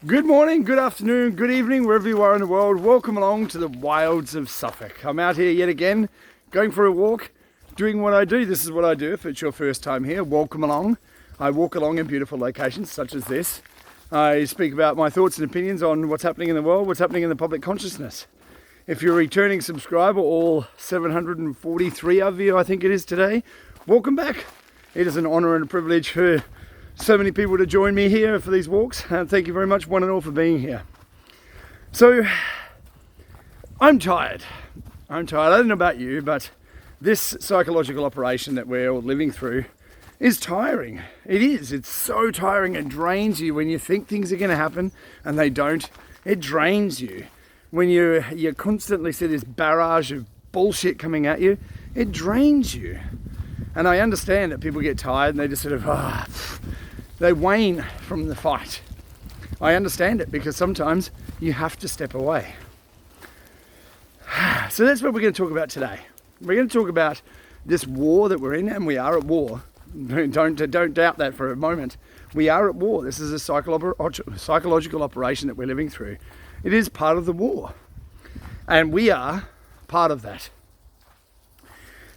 Good morning, good afternoon, good evening, wherever you are in the world. Welcome along to the wilds of Suffolk. I'm out here yet again, going for a walk, doing what I do. This is what I do if it's your first time here. Welcome along. I walk along in beautiful locations such as this. I speak about my thoughts and opinions on what's happening in the world, what's happening in the public consciousness. If you're a returning subscriber, all 743 of you, I think it is today, welcome back. It is an honour and a privilege for so many people to join me here for these walks, and thank you very much one and all for being here. So I'm tired. I don't know about you, but this psychological operation that we're all living through is tiring. It is. It's so tiring. It drains you when you think things are going to happen and they don't. It drains you when you constantly see this barrage of bullshit coming at you. It drains you. And I understand that people get tired and they just sort of they wane from the fight. I understand it because sometimes you have to step away. So that's what we're going to talk about today. We're going to talk about this war that we're in, and we are at war. Don't doubt that for a moment. We are at war. This is a psychological operation that we're living through. It is part of the war, and we are part of that.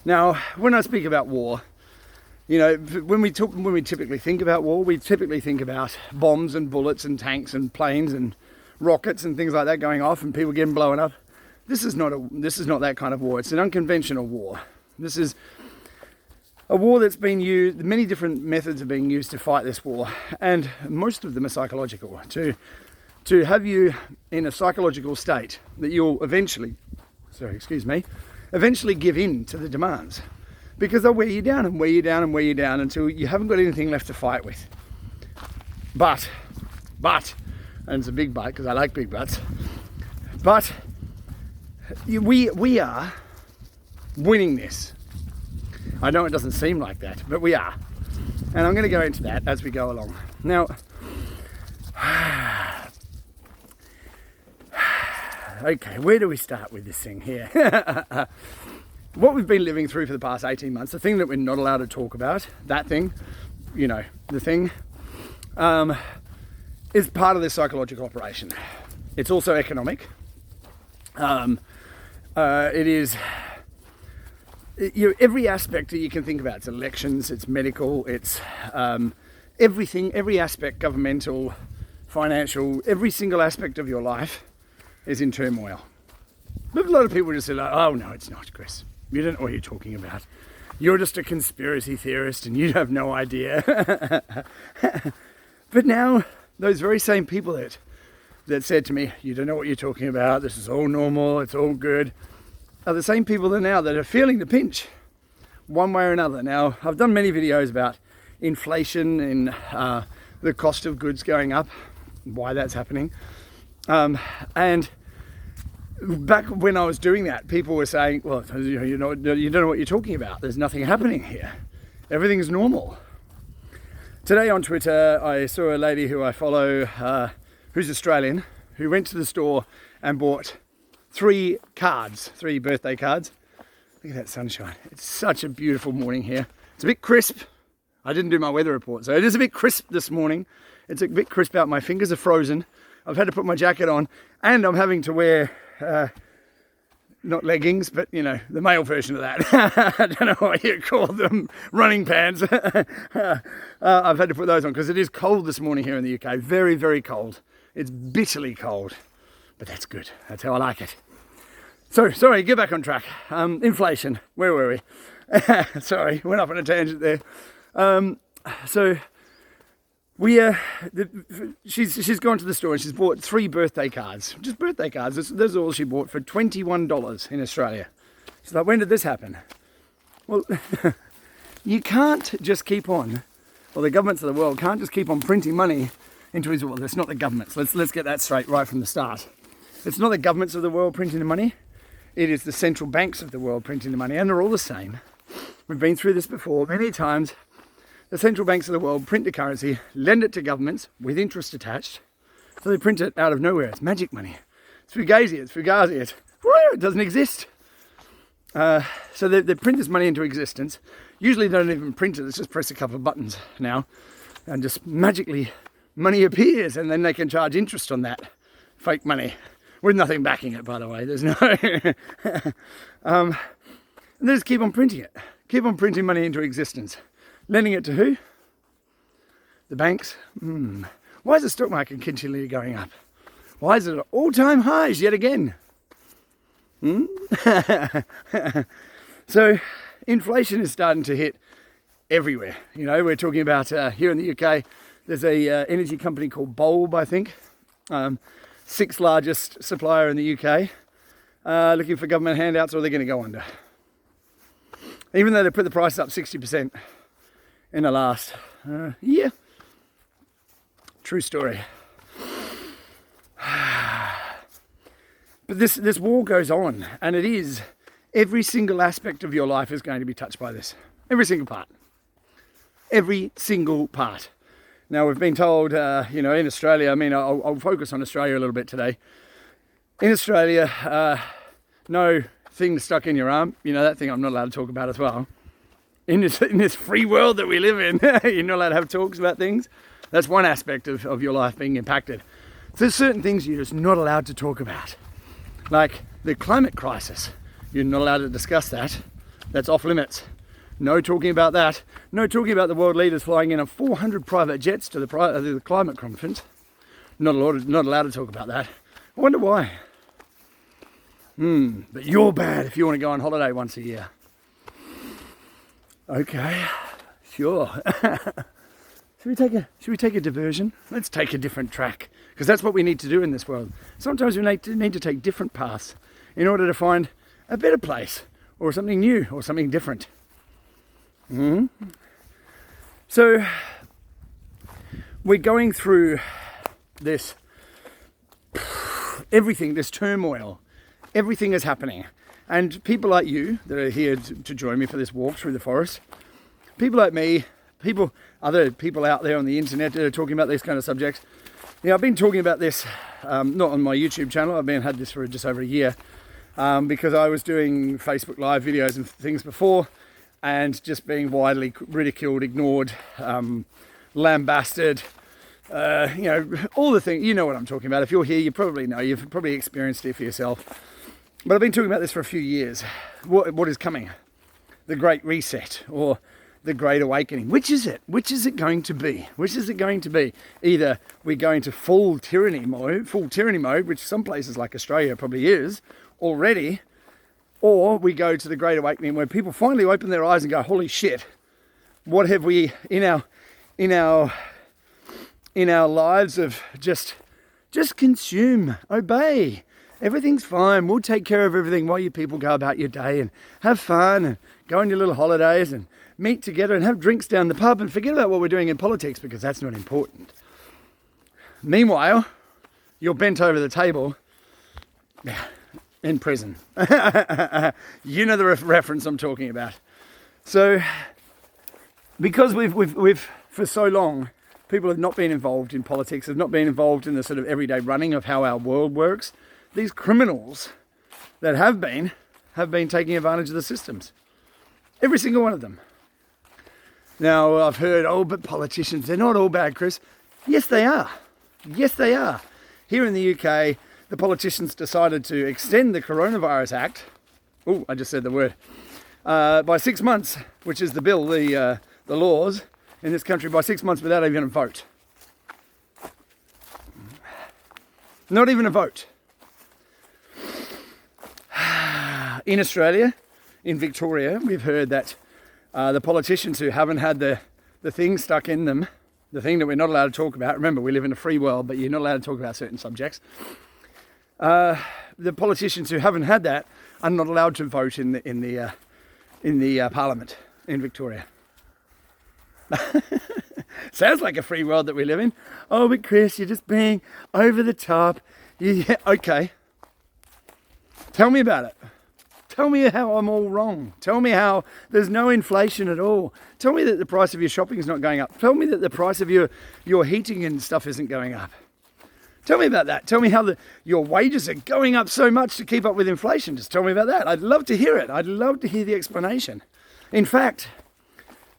Now, when I speak about war, you know, when we typically think about war, we typically think about bombs and bullets and tanks and planes and rockets and things like that going off and people getting blown up. This is not that kind of war. It's an unconventional war. This is a war that's been used. Many different methods are being used to fight this war, and most of them are psychological. To have you in a psychological state that you'll eventually give in to the demands. Because they'll wear you down and wear you down and wear you down until you haven't got anything left to fight with. But, and it's a big but because I like big buts, but we are winning this. I know it doesn't seem like that, but we are. And I'm going to go into that as we go along. Now, okay, where do we start with this thing here? What we've been living through for the past 18 months, the thing that we're not allowed to talk about, that thing, you know, the thing, is part of this psychological operation. It's also economic. It is, every aspect that you can think about. It's elections, it's medical, it's everything, every aspect, governmental, financial, every single aspect of your life is in turmoil. But a lot of people just say, like, oh no, it's not, Chris. You don't know what you're talking about. You're just a conspiracy theorist and you have no idea. But now, those very same people that said to me, you don't know what you're talking about, this is all normal, it's all good, are the same people that are feeling the pinch, one way or another. Now, I've done many videos about inflation and the cost of goods going up, why that's happening. And back when I was doing that, people were saying, well, you don't know what you're talking about. There's nothing happening here. Everything's normal. Today on Twitter, I saw a lady who I follow, who's Australian, who went to the store and bought 3 birthday cards. Look at that sunshine. It's such a beautiful morning here. It's a bit crisp. I didn't do my weather report, so it is a bit crisp this morning. It's a bit crisp out. My fingers are frozen. I've had to put my jacket on, and I'm having to wear not leggings, but you know, the male version of that. I don't know what you call them, running pants. I've had to put those on because it is cold this morning here in the UK. Very, very cold. It's bitterly cold, but that's good. That's how I like it. So, sorry, get back on track. Inflation, where were we? Sorry, went off on a tangent there. So she's gone to the store and she's bought 3 birthday cards, just birthday cards. That's all she bought for $21 in Australia. She's like, when did this happen? Well, you can't just keep on, or the governments of the world can't just keep on printing money into his. Well, it's not the governments. Let's get that straight right from the start. It's not the governments of the world printing the money. It is the central banks of the world printing the money, and they're all the same. We've been through this before many times. The central banks of the world print the currency, lend it to governments with interest attached. So they print it out of nowhere. It's magic money. It's fugazi, it doesn't exist. So they print this money into existence. Usually they don't even print it, let's just press a couple of buttons now and just magically money appears, and then they can charge interest on that fake money with nothing backing it, by the way. There's no and they just keep on printing it, keep on printing money into existence, lending it to who? The banks. Why is the stock market continually going up? Why is it at all-time highs yet again? So inflation is starting to hit everywhere. You know, we're talking about here in the UK, there's a energy company called Bulb, I think, 6th largest supplier in the UK, looking for government handouts, or they're going to go under. Even though they put the price up 60% in the last year. True story. But this war goes on, and it is, every single aspect of your life is going to be touched by this. Every single part. Every single part. Now, we've been told, you know, in Australia, I mean, I'll focus on Australia a little bit today. In Australia, no thing stuck in your arm. You know, that thing I'm not allowed to talk about as well. In this free world that we live in, you're not allowed to have talks about things. That's one aspect of your life being impacted. So there's certain things you're just not allowed to talk about. Like the climate crisis. You're not allowed to discuss that. That's off limits. No talking about that. No talking about the world leaders flying in on 400 private jets to the climate conference. Not allowed to talk about that. I wonder why. But you're bad if you want to go on holiday once a year. Okay, sure. Should we take a diversion? Let's take a different track, because that's what we need to do in this world. Sometimes we need to take different paths in order to find a better place, or something new, or something different. So we're going through this, everything, this turmoil, everything is happening. And people like you that are here to join me for this walk through the forest, people like me, other people out there on the internet that are talking about these kind of subjects. You know, I've been talking about this, not on my YouTube channel, had this for just over a year, because I was doing Facebook Live videos and things before, and just being widely ridiculed, ignored, lambasted, you know, all the things, you know what I'm talking about. If you're here, you probably know, you've probably experienced it for yourself. But I've been talking about this for a few years. What is coming? The Great Reset, or the Great Awakening. Which is it? Which is it going to be? Which is it going to be? Either we're going to full tyranny mode, which some places like Australia probably is already, or we go to the Great Awakening where people finally open their eyes and go, holy shit, what have we in our lives of just consume, obey. Everything's fine. We'll take care of everything while you people go about your day and have fun and go on your little holidays and meet together and have drinks down the pub and forget about what we're doing in politics, because that's not important. Meanwhile, you're bent over the table in prison. You know the reference I'm talking about. So, because we've for so long, people have not been involved in politics, have not been involved in the sort of everyday running of how our world works. These criminals that have been taking advantage of the systems. Every single one of them. Now, I've heard, but politicians, they're not all bad, Chris. Yes, they are. Yes, they are. Here in the UK, the politicians decided to extend the Coronavirus Act. Oh, I just said the word. By 6 months, which is the bill, the laws in this country, by 6 months without even a vote. Not even a vote. In Australia, in Victoria, we've heard that the politicians who haven't had the thing stuck in them, the thing that we're not allowed to talk about, remember we live in a free world, but you're not allowed to talk about certain subjects. The politicians who haven't had that are not allowed to vote in the Parliament in Victoria. Sounds like a free world that we live in. Oh, but Chris, you're just being over the top. Yeah, okay. Tell me about it. Tell me how I'm all wrong. Tell me how there's no inflation at all. Tell me that the price of your shopping is not going up. Tell me that the price of your heating and stuff isn't going up. Tell me about that. Tell me how your wages are going up so much to keep up with inflation. Just tell me about that. I'd love to hear it. I'd love to hear the explanation. In fact,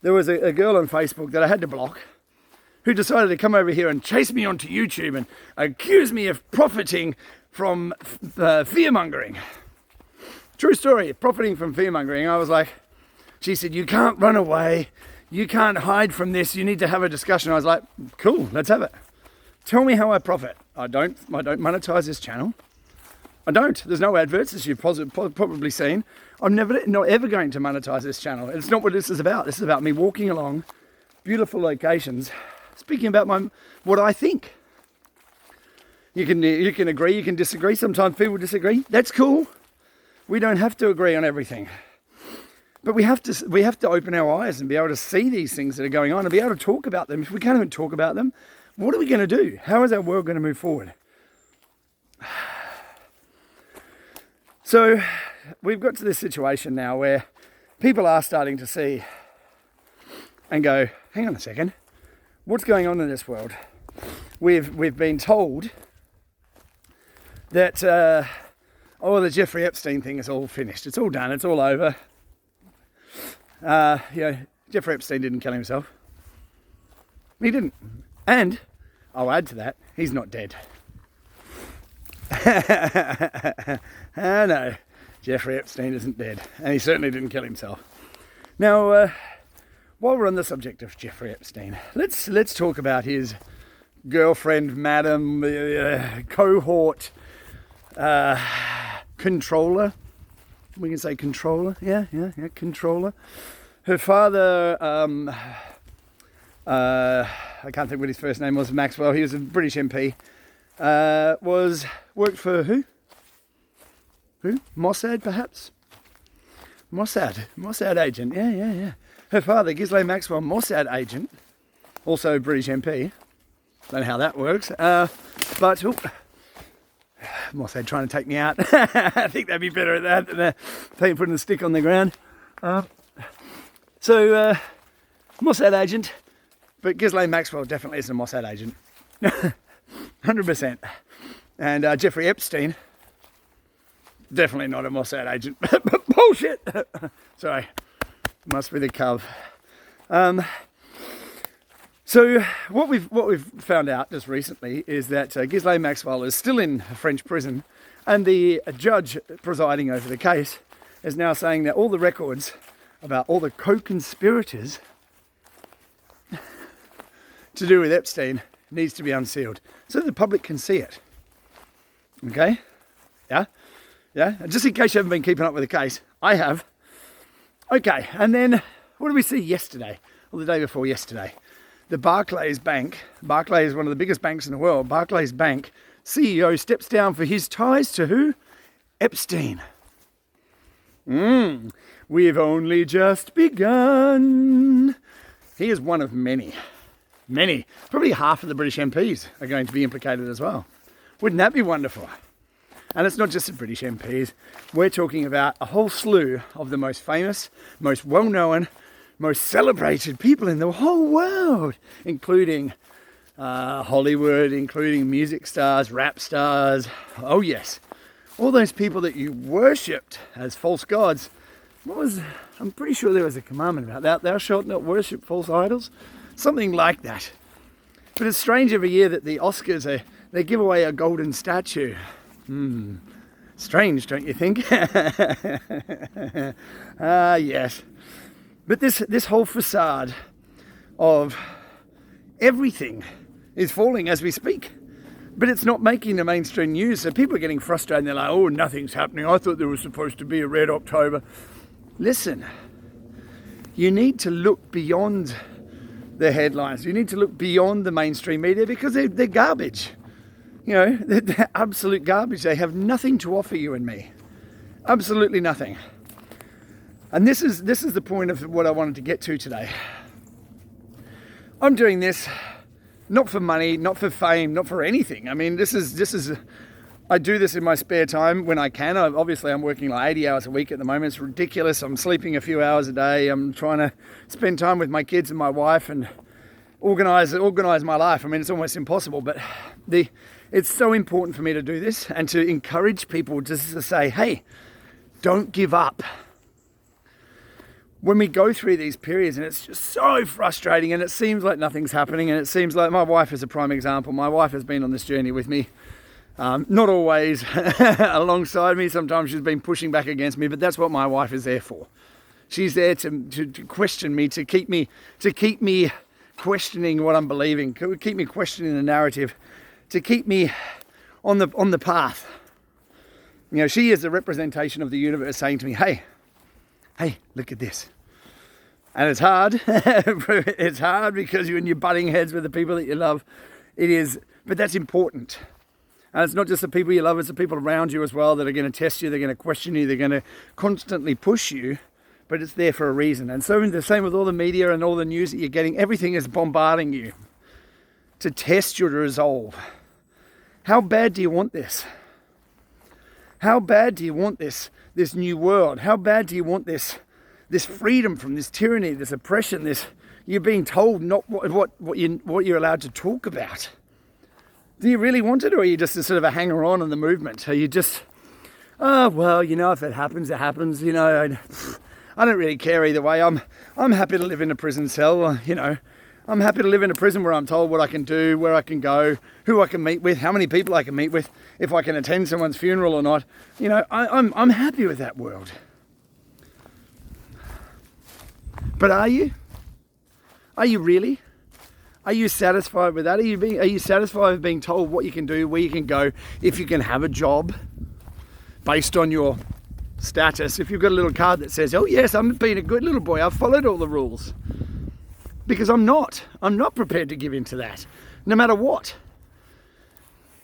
there was a girl on Facebook that I had to block who decided to come over here and chase me onto YouTube and accuse me of profiting from fear-mongering. True story, profiting from fear-mongering. I was like, she said, you can't run away. You can't hide from this. You need to have a discussion. I was like, cool, let's have it. Tell me how I profit. I don't monetize this channel. I don't. There's no adverts, as you've probably seen. I'm not ever going to monetize this channel. It's not what this is about. This is about me walking along beautiful locations, speaking about what I think. You can agree, you can disagree. Sometimes people disagree. That's cool. We don't have to agree on everything. But we have to open our eyes and be able to see these things that are going on and be able to talk about them. If we can't even talk about them, what are we going to do? How is our world going to move forward? So we've got to this situation now where people are starting to see and go, hang on a second, what's going on in this world? We've been told that the Jeffrey Epstein thing is all finished. It's all done. It's all over. Jeffrey Epstein didn't kill himself. He didn't. And I'll add to that, he's not dead. No, Jeffrey Epstein isn't dead. And he certainly didn't kill himself. Now, while we're on the subject of Jeffrey Epstein, let's talk about his girlfriend, madam, cohort, controller. We can say controller. Yeah, controller. Her father, I can't think what his first name was, Maxwell. He was a British MP. Worked for who? Who? Mossad, perhaps? Mossad agent. Yeah. Her father, Ghislaine Maxwell, Mossad agent, also British MP. Don't know how that works. But Mossad trying to take me out. I think they'd be better at that than putting a stick on the ground. So Mossad agent, but Ghislaine Maxwell definitely isn't a Mossad agent. 100%. And Jeffrey Epstein, definitely not a Mossad agent. Bullshit! Sorry, must be the cove. So what we've found out just recently is that Ghislaine Maxwell is still in a French prison, and the judge presiding over the case is now saying that all the records about all the co-conspirators to do with Epstein needs to be unsealed so the public can see it. Okay? Yeah? Just in case you haven't been keeping up with the case, I have. Okay, and then what did we see yesterday, or the day before yesterday? The Barclays Bank, Barclays is one of the biggest banks in the world, Barclays Bank CEO steps down for his ties to who? Epstein. We've only just begun. He is one of many. Probably half of the British MPs are going to be implicated as well. Wouldn't that be wonderful? And it's not just the British MPs. We're talking about a whole slew of the most famous, most well-known, most celebrated people in the whole world, including Hollywood, including music stars, rap stars. Oh yes, all those people that you worshipped as false gods. I'm pretty sure there was a commandment about that. Thou shalt not worship false idols. Something like that. But it's strange every year that the Oscars, they give away a golden statue. Strange, don't you think? Yes. But this whole facade of everything is falling as we speak. But it's not making the mainstream news. So people are getting frustrated and they're like, oh, nothing's happening. I thought there was supposed to be a Red October. Listen, you need to look beyond the headlines. You need to look beyond the mainstream media because they're garbage. You know, they're absolute garbage. They have nothing to offer you and me. Absolutely nothing. And this is the point of what I wanted to get to today. I'm doing this not for money, not for fame, not for anything. I mean, I do this in my spare time when I can. Obviously, I'm working like 80 hours a week at the moment. It's ridiculous. I'm sleeping a few hours a day. I'm trying to spend time with my kids and my wife and organize my life. I mean, it's almost impossible, but it's so important for me to do this and to encourage people just to say, hey, don't give up. when we go through these periods and it's just so frustrating and it seems like nothing's happening, and it seems like, my wife is a prime example. My wife has been on this journey with me, not always alongside me. Sometimes she's been pushing back against me, but that's what my wife is there for. She's there to question me, to keep me questioning what I'm believing, to keep me questioning the narrative, to keep me on the path. You know, she is the representation of the universe saying to me, hey, look at this. And it's hard. It's hard because when you're butting heads with the people that you love, it is, but that's important. And it's not just the people you love, it's the people around you as well that are going to test you, they're going to question you, they're going to constantly push you, but it's there for a reason. And so the same with all the media and all the news that you're getting, everything is bombarding you to test your resolve. How bad do you want this? How bad do you want this new world? How bad do you want this freedom from this tyranny, this oppression, this you're being told not what you're allowed to talk about? Do you really want it, or are you just a sort of a hanger-on in the movement? Are you just, oh, well, you know, if it happens, it happens. You know, I don't really care either way. I'm happy to live in a prison cell. You know, I'm happy to live in a prison where I'm told what I can do, where I can go, who I can meet with, how many people I can meet with, if I can attend someone's funeral or not. You know, I'm happy with that world. But are you? Are you really? Are you satisfied with that? Are you satisfied with being told what you can do, where you can go, if you can have a job based on your status? If you've got a little card that says, oh yes, I'm being a good little boy, I've followed all the rules. Because I'm not prepared to give in to that, no matter what.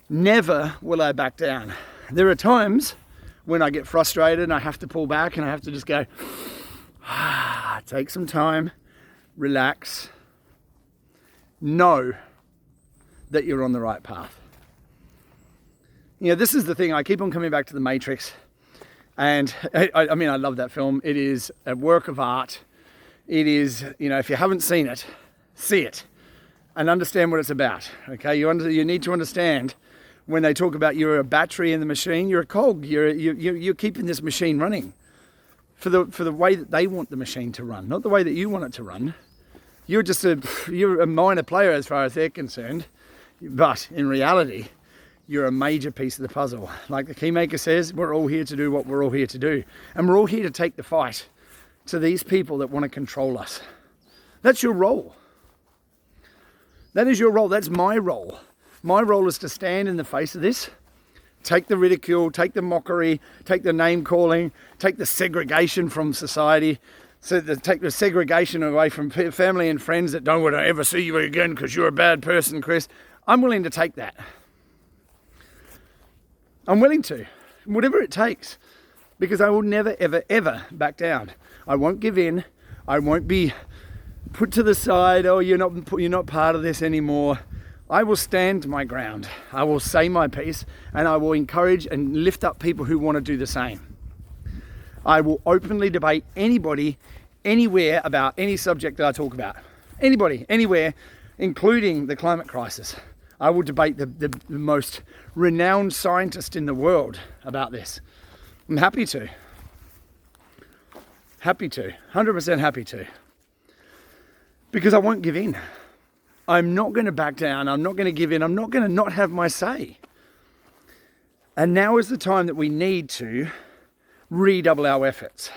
Never will I back down. There are times when I get frustrated and I have to pull back and I have to just go, take some time, relax. Know that you're on the right path. You know, this is the thing, I keep on coming back to The Matrix, and I mean, I love that film. It is a work of art. It is, you know, if you haven't seen it, see it and understand what it's about. Okay, you need to understand when they talk about you're a battery in the machine, you're a cog. You're keeping this machine running for the way that they want the machine to run, not the way that you want it to run. You're a minor player as far as they're concerned, but in reality, you're a major piece of the puzzle. Like the Keymaker says, we're all here to do what we're all here to do. And we're all here to take the fight to these people that want to control us. That's your role. That is your role. That's my role. My role is to stand in the face of this, take the ridicule, take the mockery, take the name calling, take the segregation from society, so take the segregation away from family and friends that don't want to ever see you again because you're a bad person, Chris. I'm willing to take that. I'm willing to, whatever it takes, because I will never, ever, ever back down. I won't give in. I won't be put to the side. Oh, you're not part of this anymore. I will stand my ground. I will say my piece, and I will encourage and lift up people who want to do the same. I will openly debate anybody, anywhere about any subject that I talk about. Anybody, anywhere, including the climate crisis. I will debate the most renowned scientist in the world about this. I'm happy to. Happy to. 100% happy to. Because I won't give in. I'm not going to back down. I'm not going to give in. I'm not going to not have my say. And now is the time that we need to redouble our efforts.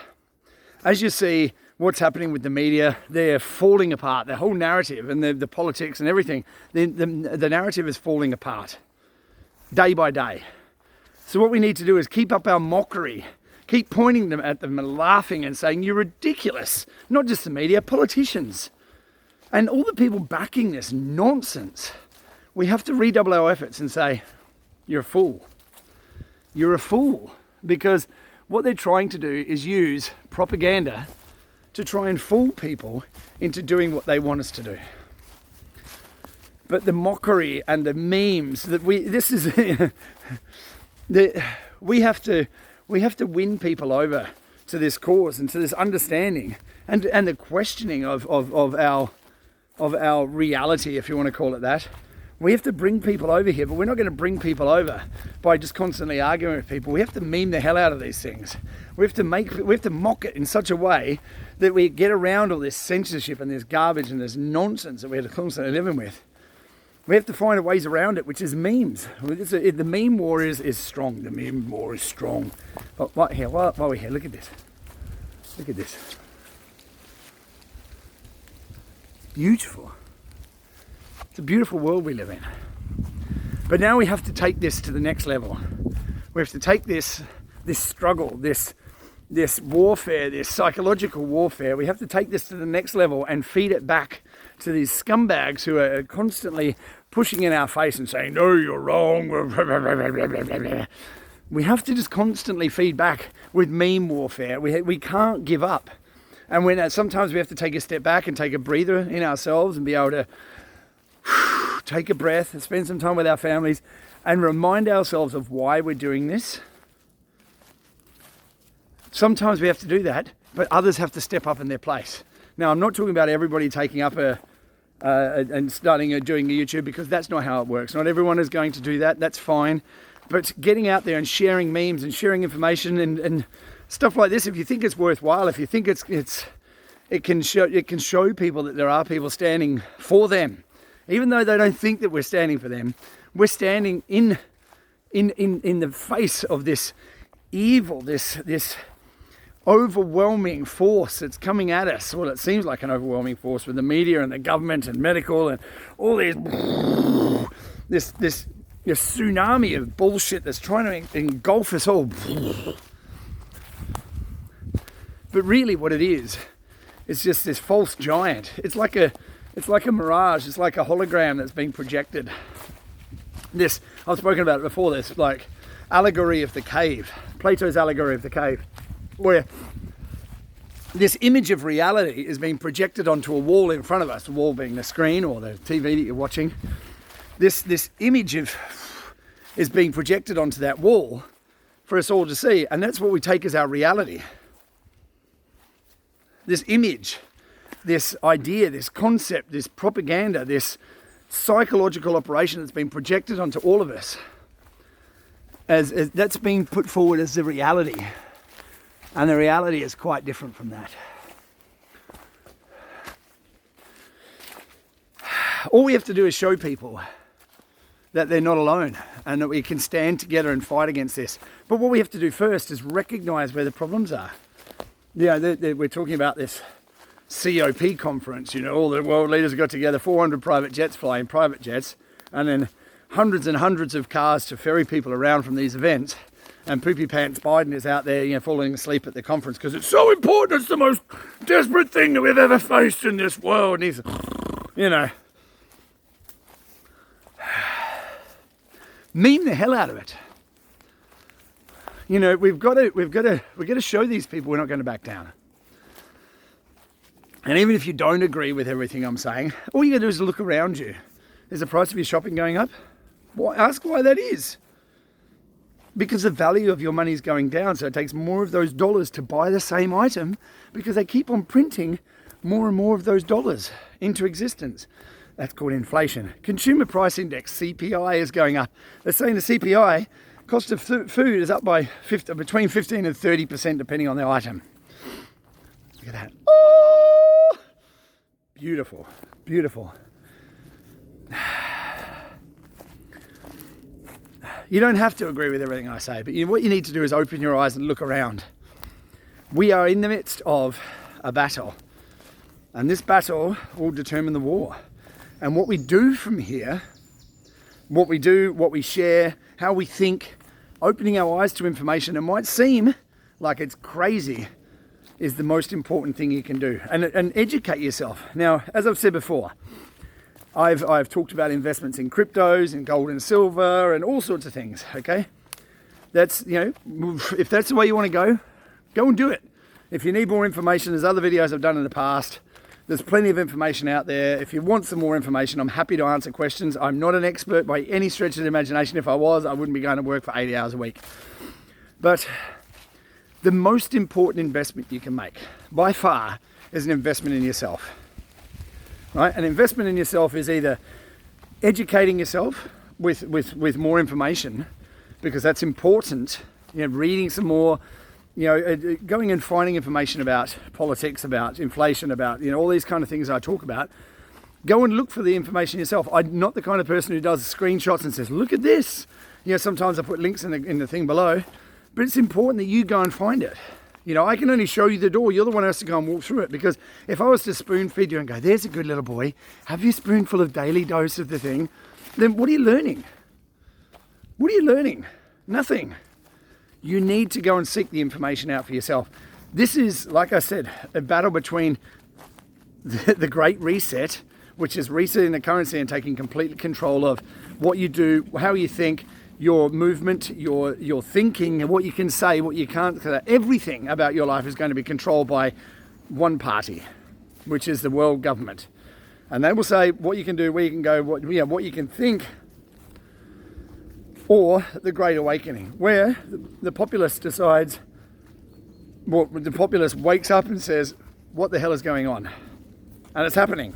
As you see what's happening with the media, they're falling apart. The whole narrative and the politics and everything, the narrative is falling apart day by day. So what we need to do is keep up our mockery, keep pointing them at them and laughing and saying, you're ridiculous. Not just the media, politicians. And all the people backing this nonsense. We have to redouble our efforts and say, you're a fool. You're a fool. Because what they're trying to do is use propaganda to try and fool people into doing what they want us to do. But the mockery and the memes that we have to win people over to this cause and to this understanding and the questioning of our reality, if you want to call it that. We have to bring people over here, but we're not going to bring people over by just constantly arguing with people. We have to meme the hell out of these things. We have to mock it in such a way that we get around all this censorship and this garbage and this nonsense that we're constantly living with. We have to find ways around it, which is memes. The meme war is strong. The meme war is strong. But while we're here, look at this. Look at this. Beautiful. It's a beautiful world we live in. But now we have to take this to the next level. We have to take this struggle, this warfare, this psychological warfare, we have to take this to the next level and feed it back to these scumbags who are constantly pushing in our face and saying, no, you're wrong. We have to just constantly feed back with meme warfare. We can't give up. And sometimes we have to take a step back and take a breather in ourselves and be able to take a breath and spend some time with our families and remind ourselves of why we're doing this. Sometimes we have to do that, but others have to step up in their place. Now, I'm not talking about everybody taking up and starting doing a YouTube, because that's not how it works. Not everyone is going to do that. That's fine. But getting out there and sharing memes and sharing information and stuff like this, if you think it's worthwhile, if you think it can show people that there are people standing for them, even though they don't think that we're standing for them, we're standing in the face of this evil, this overwhelming force that's coming at us. Well, it seems like an overwhelming force with the media and the government and medical and all this tsunami of bullshit that's trying to engulf us all. But really what it is, it's just this false giant. It's like a mirage. It's like a hologram that's being projected. I've spoken about it before, this like allegory of the cave, Plato's allegory of the cave, where this image of reality is being projected onto a wall in front of us, the wall being the screen or the TV that you're watching. This image is being projected onto that wall for us all to see, and that's what we take as our reality. This image, this idea, this concept, this propaganda, this psychological operation that's been projected onto all of us, as that's being put forward as the reality. And the reality is quite different from that. All we have to do is show people that they're not alone and that we can stand together and fight against this. But what we have to do first is recognize where the problems are. We're talking about this COP conference, all the world leaders got together, 400 private jets flying, private jets, and then hundreds and hundreds of cars to ferry people around from these events. And Poopy Pants Biden is out there, falling asleep at the conference because it's so important. It's the most desperate thing that we've ever faced in this world. And he's, meme the hell out of it. We've got to show these people we're not going to back down. And even if you don't agree with everything I'm saying, all you got to do is look around you. Is the price of your shopping going up? Ask why that is. Because the value of your money is going down, so it takes more of those dollars to buy the same item because they keep on printing more and more of those dollars into existence. That's called inflation. Consumer Price Index, CPI, is going up. They're saying the CPI, cost of food, is up by between 15 and 30% depending on the item. Look at that. Oh! Beautiful, beautiful. You don't have to agree with everything I say, but what you need to do is open your eyes and look around. We are in the midst of a battle, and this battle will determine the war. And what we do from here, what we do, what we share, how we think, opening our eyes to information, it might seem like it's crazy, is the most important thing you can do. And educate yourself. Now, as I've said before, I've talked about investments in cryptos and gold and silver and all sorts of things, okay? That's, if that's the way you want to go and do it. If you need more information, there's other videos I've done in the past. There's plenty of information out there. If you want some more information, I'm happy to answer questions. I'm not an expert by any stretch of the imagination. If I was, I wouldn't be going to work for 80 hours a week. But the most important investment you can make, by far, is an investment in yourself. Right? An investment in yourself is either educating yourself with more information, because that's important. Reading some more, going and finding information about politics, about inflation, about all these kind of things I talk about. Go and look for the information yourself. I'm not the kind of person who does screenshots and says, look at this. Sometimes I put links in the thing below, but it's important that you go and find it. I can only show you the door. You're the one who has to go and walk through it, because if I was to spoon feed you and go, there's a good little boy, have your spoonful of daily dose of the thing, then what are you learning? What are you learning? Nothing. You need to go and seek the information out for yourself. This is, like I said, a battle between the Great Reset, which is resetting the currency and taking complete control of what you do, how you think, your movement, your thinking, and what you can say, what you can't say. Everything about your life is going to be controlled by one party, which is the world government. And they will say what you can do, where you can go, what you can think. Or the Great Awakening, where the populace decides, the populace wakes up and says, what the hell is going on? And it's happening.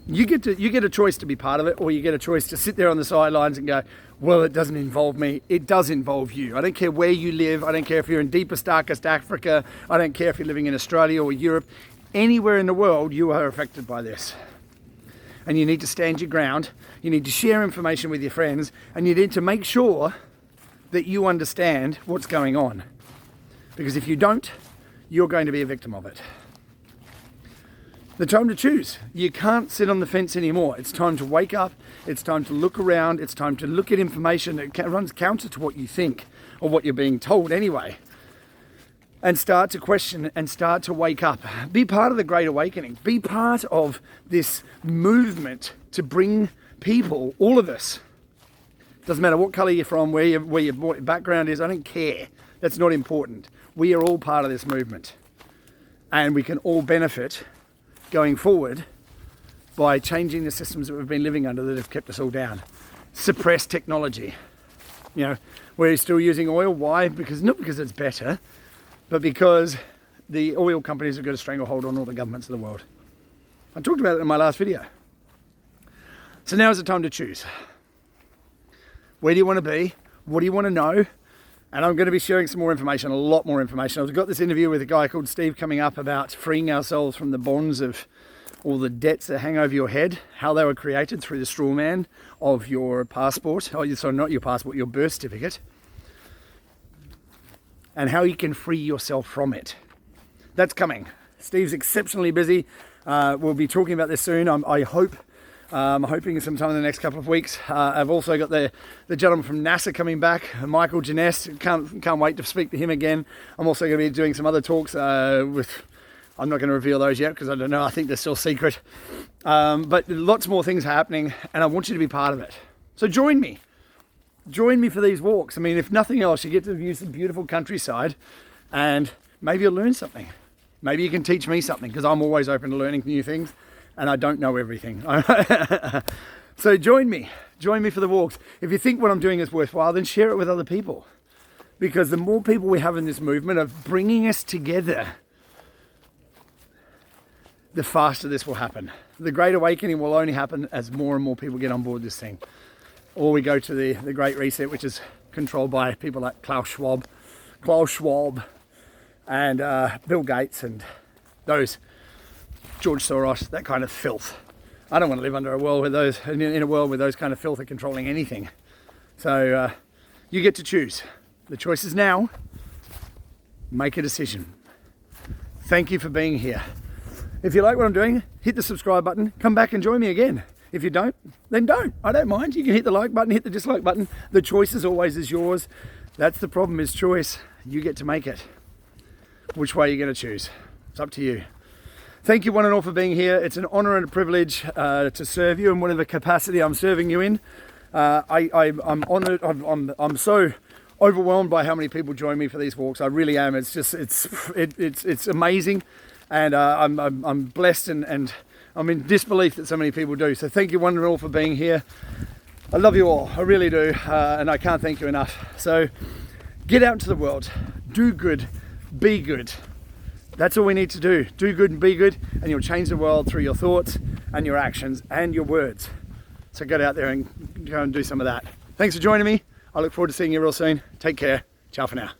You get a choice to be part of it, or you get a choice to sit there on the sidelines and go, well, it doesn't involve me. It does involve you. I don't care where you live. I don't care if you're in deepest, darkest Africa. I don't care if you're living in Australia or Europe. Anywhere in the world, you are affected by this. And you need to stand your ground. You need to share information with your friends, and you need to make sure that you understand what's going on. Because if you don't, you're going to be a victim of it. The time to choose. You can't sit on the fence anymore. It's time to wake up. It's time to look around. It's time to look at information that runs counter to what you think, or what you're being told anyway. And start to question and start to wake up. Be part of the Great Awakening. Be part of this movement to bring people, all of us. Doesn't matter what colour you're from, what your background is, I don't care. That's not important. We are all part of this movement. And we can all benefit going forward by changing the systems that we've been living under that have kept us all down. Suppress technology. We're still using oil. Why? Not because it's better, but because the oil companies have got a stranglehold on all the governments of the world. I talked about it in my last video. So now is the time to choose. Where do you want to be? What do you want to know? And I'm going to be sharing some more information, a lot more information. I've got this interview with a guy called Steve coming up about freeing ourselves from the bonds of all the debts that hang over your head, how they were created through the straw man of your passport. Sorry, not your passport, your birth certificate. And how you can free yourself from it. That's coming. Steve's exceptionally busy. We'll be talking about this soon. I'm hoping sometime in the next couple of weeks. I've also got the gentleman from NASA coming back, Michael Janess. Can't wait to speak to him again. I'm also going to be doing some other talks I'm not going to reveal those yet because I don't know. I think they're still secret. But lots more things happening, and I want you to be part of it. So join me. Join me for these walks. I mean, if nothing else, you get to view some beautiful countryside, and maybe you'll learn something. Maybe you can teach me something, because I'm always open to learning new things. And I don't know everything. So join me for the walks. If you think what I'm doing is worthwhile, then share it with other people. Because the more people we have in this movement of bringing us together, the faster this will happen. The Great Awakening will only happen as more and more people get on board this thing. Or we go to the Great Reset, which is controlled by people like Klaus Schwab and Bill Gates and those George Soros, that kind of filth. I don't want to live under a world with those, in a world where those kind of filth are controlling anything. So you get to choose. The choice is now. Make a decision. Thank you for being here. If you like what I'm doing, hit the subscribe button. Come back and join me again. If you don't, then don't. I don't mind. You can hit the like button, hit the dislike button. The choice is always is yours. That's the problem, is choice. You get to make it. Which way are you going to choose? It's up to you. Thank you one and all for being here. It's an honor and a privilege to serve you in whatever capacity I'm serving you in. I'm honored. I'm so overwhelmed by how many people join me for these walks. I really am. It's amazing, and I'm blessed and I'm in disbelief that so many people do. So thank you one and all for being here. I love you all. I really do, and I can't thank you enough. So get out into the world. Do good. Be good. That's all we need to do. Do good and be good, and you'll change the world through your thoughts and your actions and your words. So get out there and go and do some of that. Thanks for joining me. I look forward to seeing you real soon. Take care. Ciao for now.